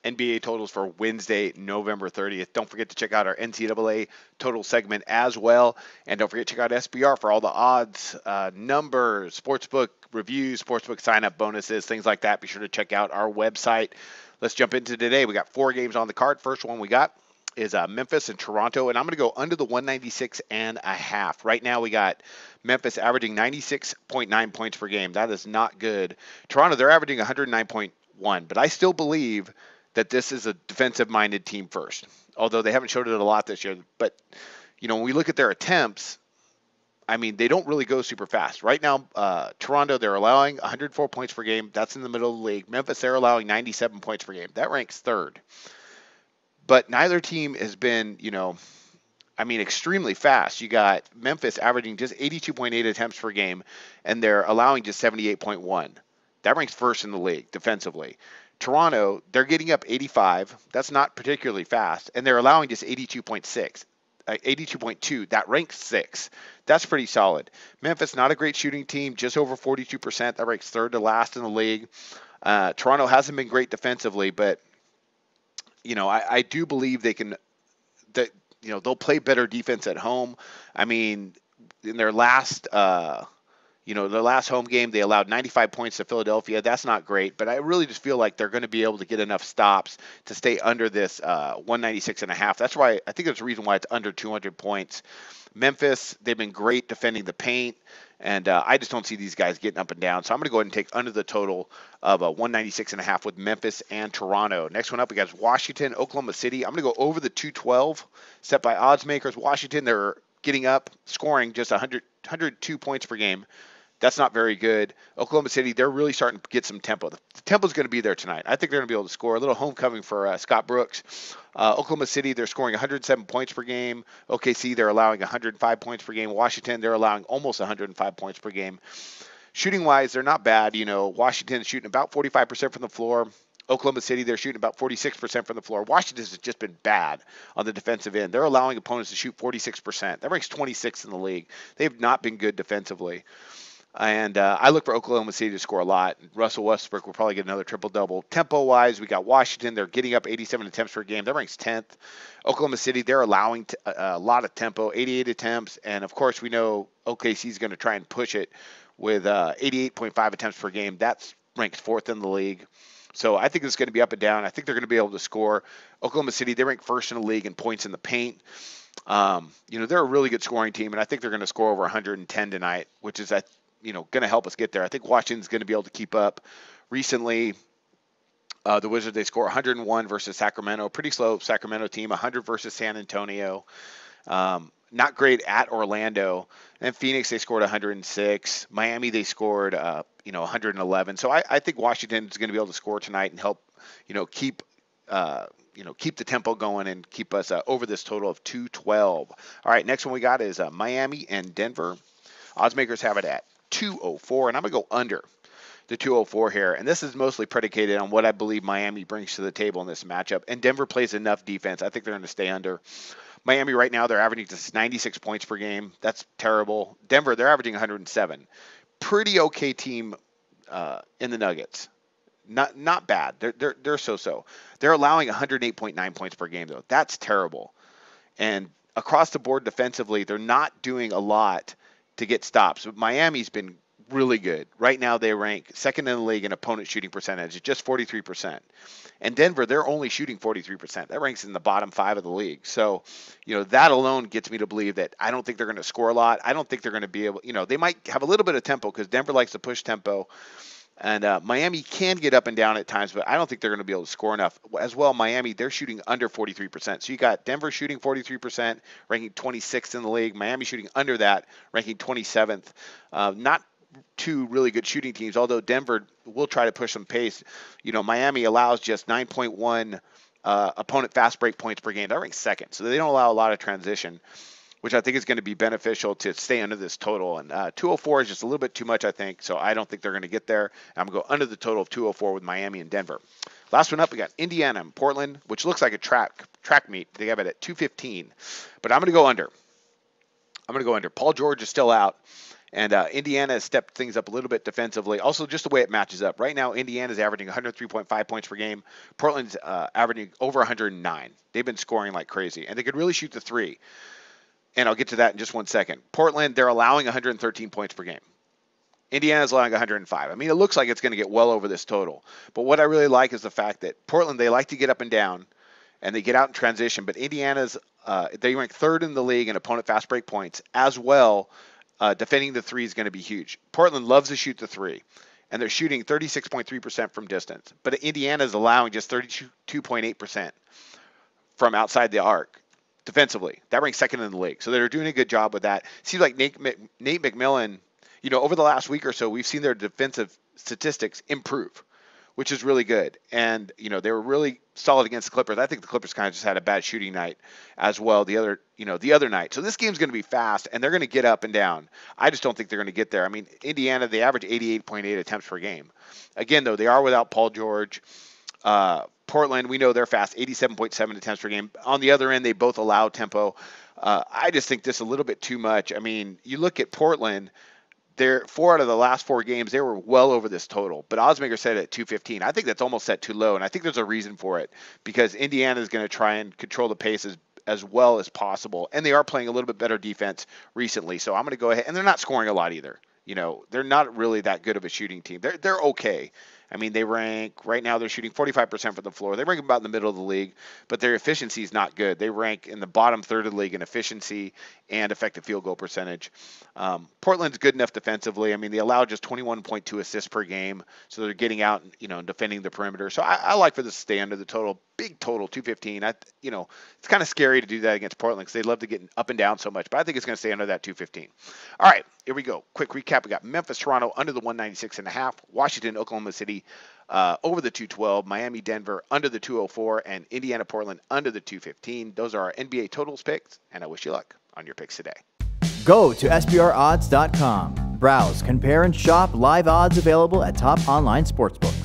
NBA totals for Wednesday, November 30th. Don't forget to check out our NCAA total segment as well. And don't forget to check out SBR for all the odds, numbers, sportsbook reviews, sportsbook sign up bonuses, things like that. Be sure to check out our website. Let's jump into today. We got 4 games on the card. First one we got is Memphis and Toronto, and I'm going to go under the 196.5. Right now we got Memphis averaging 96.9 points per game. That is not good. Toronto, they're averaging 109.1, but I still believe that this is a defensive-minded team first, although they haven't showed it a lot this year. But, when we look at their attempts, I mean, they don't really go super fast. Right now, Toronto, they're allowing 104 points per game. That's in the middle of the league. Memphis, they're allowing 97 points per game. That ranks third. But neither team has been, extremely fast. You got Memphis averaging just 82.8 attempts per game, and they're allowing just 78.1. That ranks first in the league defensively. Toronto, they're getting up 85. That's not particularly fast, and they're allowing just 82.6. 82.2, that ranks 6th. That's pretty solid. Memphis, not a great shooting team, just over 42%. That ranks third to last in the league. Toronto hasn't been great defensively, but I do believe they can. That they'll play better defense at home. I mean, in their last their last home game, they allowed 95 points to Philadelphia. That's not great, but I really just feel like they're going to be able to get enough stops to stay under this 196.5. That's why I think there's a reason why it's under 200 points. Memphis, they've been great defending the paint, and I just don't see these guys getting up and down. So I'm going to go ahead and take under the total of 196.5 with Memphis and Toronto. Next one up, we got Washington, Oklahoma City. I'm going to go over the 212 set by odds makers. Washington, they're getting up, scoring just 102 points per game. That's not very good. Oklahoma City, they're really starting to get some tempo. The tempo's going to be there tonight. I think they're going to be able to score. A little homecoming for Scott Brooks. Oklahoma City, they're scoring 107 points per game. OKC, they're allowing 105 points per game. Washington, they're allowing almost 105 points per game. Shooting-wise, they're not bad. Washington's shooting about 45% from the floor. Oklahoma City, they're shooting about 46% from the floor. Washington's just been bad on the defensive end. They're allowing opponents to shoot 46%. That ranks 26th in the league. They've not been good defensively. And I look for Oklahoma City to score a lot. Russell Westbrook will probably get another triple-double. Tempo-wise, we got Washington. They're getting up 87 attempts per game. That ranks 10th. Oklahoma City, they're allowing a lot of tempo, 88 attempts. And, of course, we know OKC is going to try and push it with 88.5 attempts per game. That's ranked 4th in the league. So I think it's going to be up and down. I think they're going to be able to score. Oklahoma City, they rank 1st in the league in points in the paint. They're a really good scoring team, and I think they're going to score over 110 tonight, which is going to help us get there. I think Washington's going to be able to keep up. Recently, the Wizards, they score 101 versus Sacramento. Pretty slow Sacramento team. 100 versus San Antonio. Not great at Orlando. And Phoenix, they scored 106. Miami, they scored 111. So I think Washington's going to be able to score tonight and help keep the tempo going and keep us over this total of 212. All right, next one we got is Miami and Denver. Odds makers have it at 204, and I'm going to go under the 204 here. And this is mostly predicated on what I believe Miami brings to the table in this matchup. And Denver plays enough defense. I think they're going to stay under. Miami right now, they're averaging just 96 points per game. That's terrible. Denver, they're averaging 107. Pretty okay team in the Nuggets. Not bad. They're so-so. They're allowing 108.9 points per game, though. That's terrible. And across the board defensively, they're not doing a lot to get stops. But Miami's been really good. Right now they rank 2nd in the league in opponent shooting percentage at just 43%. And Denver, they're only shooting 43%. That ranks in the bottom 5 of the league. So, that alone gets me to believe that I don't think they're going to score a lot. I don't think they're going to be able, they might have a little bit of tempo because Denver likes to push tempo. And Miami can get up and down at times, but I don't think they're going to be able to score enough. As well, Miami, they're shooting under 43%. So you got Denver shooting 43%, ranking 26th in the league. Miami shooting under that, ranking 27th. Not two really good shooting teams, although Denver will try to push some pace. Miami allows just 9.1 opponent fast break points per game. That ranks 2nd. So they don't allow a lot of transition, which I think is going to be beneficial to stay under this total. And 204 is just a little bit too much, I think. So I don't think they're going to get there. I'm going to go under the total of 204 with Miami and Denver. Last one up, we got Indiana and Portland, which looks like a track meet. They have it at 215. But I'm going to go under. Paul George is still out. And Indiana has stepped things up a little bit defensively. Also, just the way it matches up. Right now, Indiana's averaging 103.5 points per game. Portland's averaging over 109. They've been scoring like crazy, and they could really shoot the three. And I'll get to that in just one second. Portland, they're allowing 113 points per game. Indiana's allowing 105. I mean, it looks like it's going to get well over this total. But what I really like is the fact that Portland, they like to get up and down, and they get out in transition. But Indiana's, they rank third in the league in opponent fast break points as well. Defending the three is going to be huge. Portland loves to shoot the three, and they're shooting 36.3% from distance. But Indiana is allowing just 32.8% from outside the arc defensively. That ranks second in the league. So they're doing a good job with that. Seems like Nate McMillan, over the last week or so, we've seen their defensive statistics improve, which is really good. And, they were really solid against the Clippers. I think the Clippers kind of just had a bad shooting night as well the other night. So this game's going to be fast, and they're going to get up and down. I just don't think they're going to get there. I mean, Indiana, they average 88.8 attempts per game. Again, though, they are without Paul George. Portland, we know they're fast, 87.7 attempts per game. On the other end, they both allow tempo. I just think this a little bit too much. I mean, you look at Portland, they're 4 out of the last 4 games, they were well over this total. But Oddsmaker said at 215. I think that's almost set too low, and I think there's a reason for it because Indiana is going to try and control the pace as well as possible, and they are playing a little bit better defense recently. So I'm going to go ahead, and they're not scoring a lot either. They're not really that good of a shooting team. They're okay. I mean, they rank right now. They're shooting 45% from the floor. They rank about in the middle of the league, but their efficiency is not good. They rank in the bottom third of the league in efficiency and effective field goal percentage. Portland's good enough defensively. I mean, they allow just 21.2 assists per game, so they're getting out, and defending the perimeter. So I like for this to stay under the total. Big total, 215. It's kind of scary to do that against Portland because they love to get up and down so much, but I think it's going to stay under that 215. All right, here we go. Quick recap. We got Memphis, Toronto under the 196.5. Washington, Oklahoma City over the 212. Miami, Denver under the 204. And Indiana, Portland under the 215. Those are our NBA totals picks, and I wish you luck on your picks today. Go to SBRodds.com. Browse, compare, and shop live odds available at top online sportsbooks.